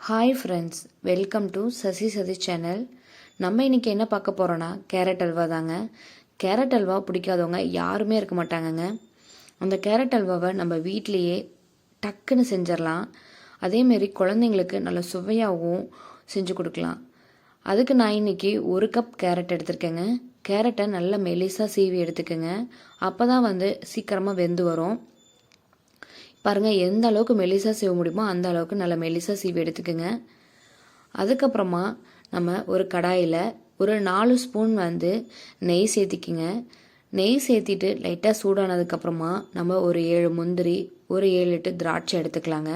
Hi friends, welcome to Sasi Sathi channel. நம்ம இன்றைக்கி என்ன பார்க்க போகிறோன்னா கேரட் அல்வா தாங்க. கேரட் அல்வா பிடிக்காதவங்க யாருமே இருக்க மாட்டாங்கங்க. அந்த கேரட் அல்வாவை நம்ம வீட்லேயே டக்குன்னு செஞ்சிடலாம். அதேமாரி குழந்தைங்களுக்கு நல்ல சுவையாகவும் செஞ்சு கொடுக்கலாம். அதுக்கு நான் இன்றைக்கி 1 கப் கேரட் எடுத்திருக்கேங்க. கேரட்டை நல்லா மெலிசாக சீவி எடுத்துக்கோங்க. அப்போ தான் சீக்கிரமாக வெந்து வரும். பாருங்கள், எந்த அளவுக்கு மெலிசாக சீவ முடியுமோ அந்த அளவுக்கு நல்லா மெலிசாக சீவி எடுத்துக்கோங்க. அதுக்கப்புறமா நம்ம ஒரு கடாயில் ஒரு 4 ஸ்பூன் நெய் சேர்த்திக்கிங்க. நெய் சேர்த்திட்டு லைட்டாக சூடானதுக்கப்புறமா நம்ம ஒரு 7 முந்திரி, ஒரு 7-8 திராட்சை எடுத்துக்கலாங்க.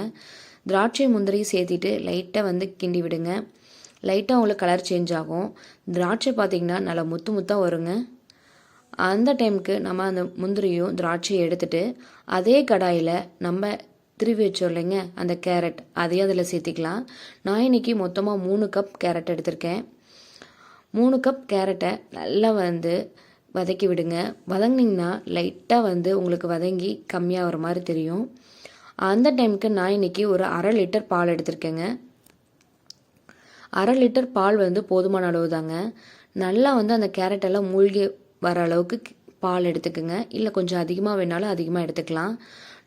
திராட்சை முந்திரி சேர்த்திட்டு லைட்டாக கிண்டி விடுங்க. லைட்டாக உங்களுக்கு கலர் சேஞ்ச் ஆகும். திராட்சை பார்த்திங்கன்னா நல்லா முத்து முத்தாக வருங்க. அந்த டைமுக்கு நம்ம அந்த முந்திரியும் திராட்சையும் எடுத்துட்டு அதே கடாயில் நம்ம திருவி வச்சோம் இல்லைங்க அந்த கேரட், அதையும் அதில் சேர்த்திக்கலாம். நான் இன்றைக்கி மொத்தமாக 3 கப் கேரட் எடுத்திருக்கேன். 3 கப் கேரட்டை நல்லா வதக்கி விடுங்க. வதங்கினீங்கன்னா லைட்டாக உங்களுக்கு வதங்கி கம்மியாக வர மாதிரி தெரியும். அந்த டைமுக்கு நான் இன்றைக்கி ஒரு 1/2 லிட்டர் பால் எடுத்திருக்கேங்க. 1/2 லிட்டர் பால் போதுமான அளவு தாங்க. நல்லா அந்த கேரட்டெல்லாம் மூழ்கி வர அளவுக்கு பால் எடுத்துக்கோங்க. இல்லை கொஞ்சம் அதிகமாக வேணாலும் அதிகமாக எடுத்துக்கலாம்.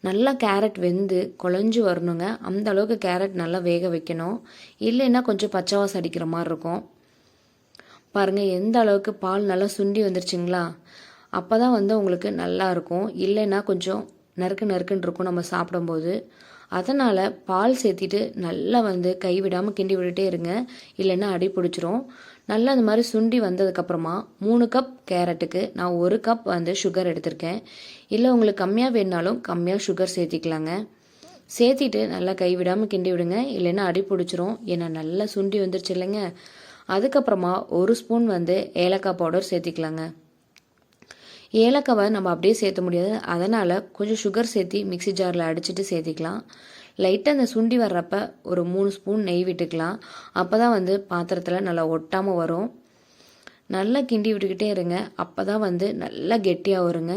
நல்லா கேரட் வெந்து குழஞ்சி வரணுங்க. அந்த அளவுக்கு கேரட் நல்லா வேக வைக்கணும். இல்லைன்னா கொஞ்சம் பச்சை வாசம் அடிக்கிற மாதிரி இருக்கும். பாருங்கள், எந்த அளவுக்கு பால் நல்லா சுண்டி வந்துருச்சுங்களா? அப்போ தான் உங்களுக்கு நல்லா இருக்கும். இல்லைன்னா கொஞ்சம் நறுக்குன்னு இருக்கும் நம்ம சாப்பிடும்போது. அதனால் பால் சேர்த்திட்டு நல்லா கைவிடாமல் கிண்டி விட்டுட்டே இருங்க. இல்லைன்னா அடி பிடிச்சிரும். நல்லா அந்த மாதிரி சுண்டி வந்ததுக்கப்புறமா 3 கப் கேரட்டுக்கு நான் 1 கப் சுகர் எடுத்திருக்கேன். இல்லை உங்களுக்கு கம்மியாக வேணுனாலும் கம்மியாக சுகர் சேர்த்திக்கலாங்க. சேர்த்திட்டு நல்லா கைவிடாமல் கிண்டி விடுங்க. இல்லைன்னா அடி பிடிச்சிரும். ஏன்னா நல்லா சுண்டி வந்துருச்சு இல்லைங்க. அதுக்கப்புறமா 1 ஸ்பூன் ஏலக்காய் பவுடர் சேர்த்திக்கலாங்க. ஏலக்காவை நம்ம அப்படியே சேர்த்த முடியாது. அதனால் கொஞ்சம் சுகர் சேர்த்தி மிக்சி ஜாரில் அடிச்சுட்டு சேர்த்திக்கலாம். லைட்டாக அந்த சுண்டி வர்றப்ப ஒரு 3 ஸ்பூன் நெய் விட்டுக்கலாம். அப்போ தான் பாத்திரத்தில் நல்லா ஒட்டாமல் வரும். நல்லா கிண்டி விட்டுக்கிட்டே இருங்க. அப்போ தான் நல்லா கெட்டியாக வருங்க.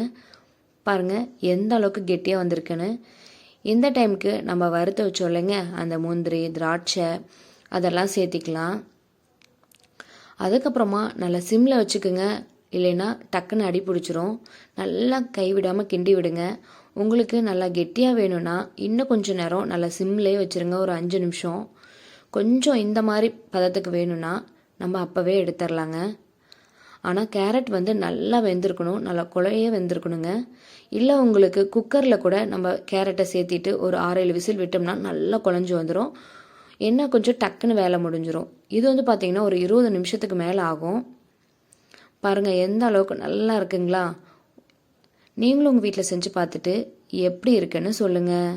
பாருங்கள் எந்த அளவுக்கு கெட்டியாக வந்திருக்குன்னு. இந்த டைமுக்கு நம்ம வறுத்து வச்சோம் இல்லைங்க அந்த முந்திரி, திராட்சை அதெல்லாம் சேர்த்திக்கலாம். அதுக்கப்புறமா நல்லா சிம்மில் வச்சுக்கோங்க. இல்லைன்னா டக்குன்னு அடி பிடிச்சிரும். நல்லா கைவிடாமல் கிண்டி விடுங்க. உங்களுக்கு நல்லா கெட்டியாக வேணும்னா இன்னும் கொஞ்சம் நேரம் நல்லா சிம்லேயே வச்சுருங்க. ஒரு 5 நிமிஷம். கொஞ்சம் இந்த மாதிரி பதத்துக்கு வேணும்னா நம்ம அப்போவே எடுத்துடலாங்க. ஆனால் கேரட் நல்லா வெந்திருக்கணும். நல்லா குழைய வெந்திருக்கணுங்க. இல்லை உங்களுக்கு குக்கரில் கூட நம்ம கேரட்டை சேர்த்திட்டு ஒரு 6-7 விசில் விட்டோம்னா நல்லா குழஞ்சி வந்துடும். என்ன கொஞ்சம் டக்குன்னு வேலை முடிஞ்சிடும். இது பார்த்திங்கன்னா ஒரு 20 நிமிஷத்துக்கு மேலே ஆகும். பாருங்கள் எந்த அளவுக்கு நல்லா இருக்குங்களா? நீங்களும் உங்கள் வீட்டில் செஞ்சு பார்த்துட்டு எப்படி இருக்குன்னு சொல்லுங்கள்.